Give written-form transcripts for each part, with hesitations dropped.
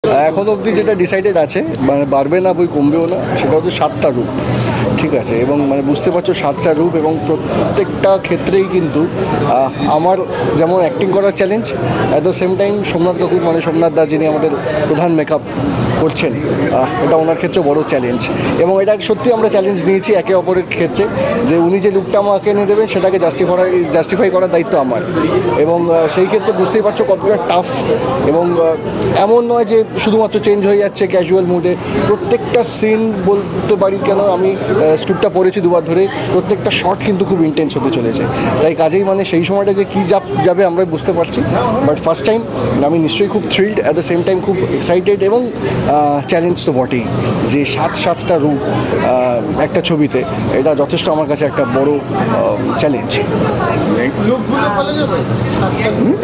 এখন অবধি যেটা ডিসাইডেড আছে মানে বাড়বে না বই কমবেও না, সেটা হচ্ছে 7টা রূপ। ঠিক আছে, এবং মানে বুঝতে পারছো 7টা রূপ, এবং প্রত্যেকটা ক্ষেত্রেই কিন্তু আমার যেমন অ্যাক্টিং করার challenge, at the same time Somnath কাকুর মানে সোমনাথ দা যিনি আমাদের প্রধান মেকআপ করছেন, এটা ওনার ক্ষেত্রে বড় চ্যালেঞ্জ। এবং এটা সত্যি আমরা চ্যালেঞ্জ নিয়েছি একে অপরের ক্ষেত্রে, যে উনি যে লুকটা আমাকে এনে দেবেন সেটাকে জাস্টিফাই করার দায়িত্ব আমার। এবং সেই ক্ষেত্রে বুঝতেই পারছো কতটা টাফ। এবং এমন নয় যে শুধুমাত্র চেঞ্জ হয়ে যাচ্ছে ক্যাজুয়াল মুডে, প্রত্যেকটা সিন বলতে পারি, কেন আমি স্ক্রিপ্টটা পড়েছি দুবার ধরে, প্রত্যেকটা শট কিন্তু খুব ইন্টেন্স হতে চলেছে। তাই কাজেই মানে সেই সময়টা যে কী যাবে আমরা বুঝতে পারছি। বাট ফার্স্ট টাইম আমি নিশ্চয়ই খুব thrilled, at the same time খুব এক্সাইটেড, এবং চ্যালেঞ্জ তো বটেই, যে 7টা রূপ একটা ছবিতে, এটা যথেষ্ট আমার কাছে একটা বড় চ্যালেঞ্জ।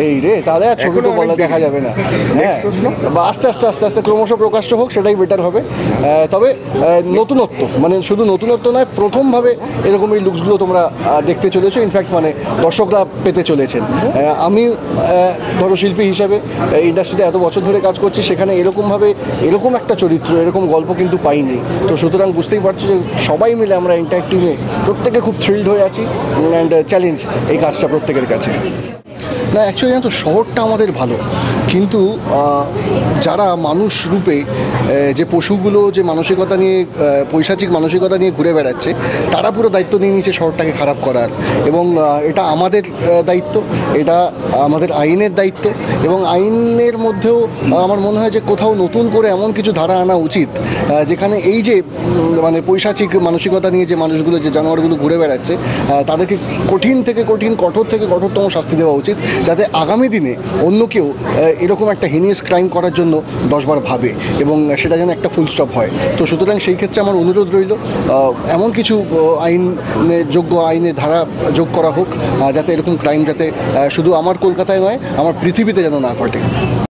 এই রে, তাহলে আর ছবি তো বলা দেখা যাবে না। হ্যাঁ, বা আস্তে আস্তে আস্তে আস্তে ক্রমশ প্রকাশ্য হোক, সেটাই বেটার হবে। তবে নতুনত্ব, মানে শুধু নতুনত্ব নয়, প্রথমভাবে এরকম এই লুকসগুলো তোমরা দেখতে চলেছো। ইনফ্যাক্ট মানে দর্শকরা পেতে চলেছেন। আমি ধরো শিল্পী হিসাবে ইন্ডাস্ট্রিতে এত বছর ধরে কাজ করছি, সেখানে এরকমভাবে এরকম একটা চরিত্র, এরকম গল্প কিন্তু পাইনি। তো সুতরাং বুঝতেই পারছো যে সবাই মিলে আমরা এন্টায়ার টিমে প্রত্যেকে খুব থ্রিল্ড হয়ে আছি, অ্যান্ড চ্যালেঞ্জ এই কাজটা প্রত্যেকের কাছে। না, অ্যাকচুয়ালি জানো তো, শহরটা আমাদের ভালো, কিন্তু যারা মানুষ রূপে যে পশুগুলো যে মানসিকতা নিয়ে, পৈশাচিক মানসিকতা নিয়ে ঘুরে বেড়াচ্ছে, তারা পুরো দায়িত্ব নিয়ে নিয়েছে শহরটাকে খারাপ করার। এবং এটা আমাদের দায়িত্ব, এটা আমাদের আইনের দায়িত্ব। এবং আইনের মধ্যেও আমার মনে হয় যে কোথাও নতুন করে এমন কিছু ধারা আনা উচিত, যেখানে এই যে মানে পৈশাচিক মানসিকতা নিয়ে যে মানুষগুলো, যে জানোয়ারগুলো ঘুরে বেড়াচ্ছে, তাদেরকে কঠিন থেকে কঠিন, কঠোর থেকে কঠোরতম শাস্তি দেওয়া উচিত, যাতে আগামী দিনে অন্য কেউ এরকম একটা হিনিয়াস ক্রাইম করার জন্য 10 বার ভাবে, এবং সেটা যেন একটা ফুল স্টপ হয়। তো সুতরাং সেই ক্ষেত্রে আমার অনুরোধ রইল, এমন কিছু আইনে ধারা যোগ করা হোক, যাতে এরকম ক্রাইম যাতে শুধু আমার কলকাতায় নয়, আমার পৃথিবীতে যেন না ঘটে।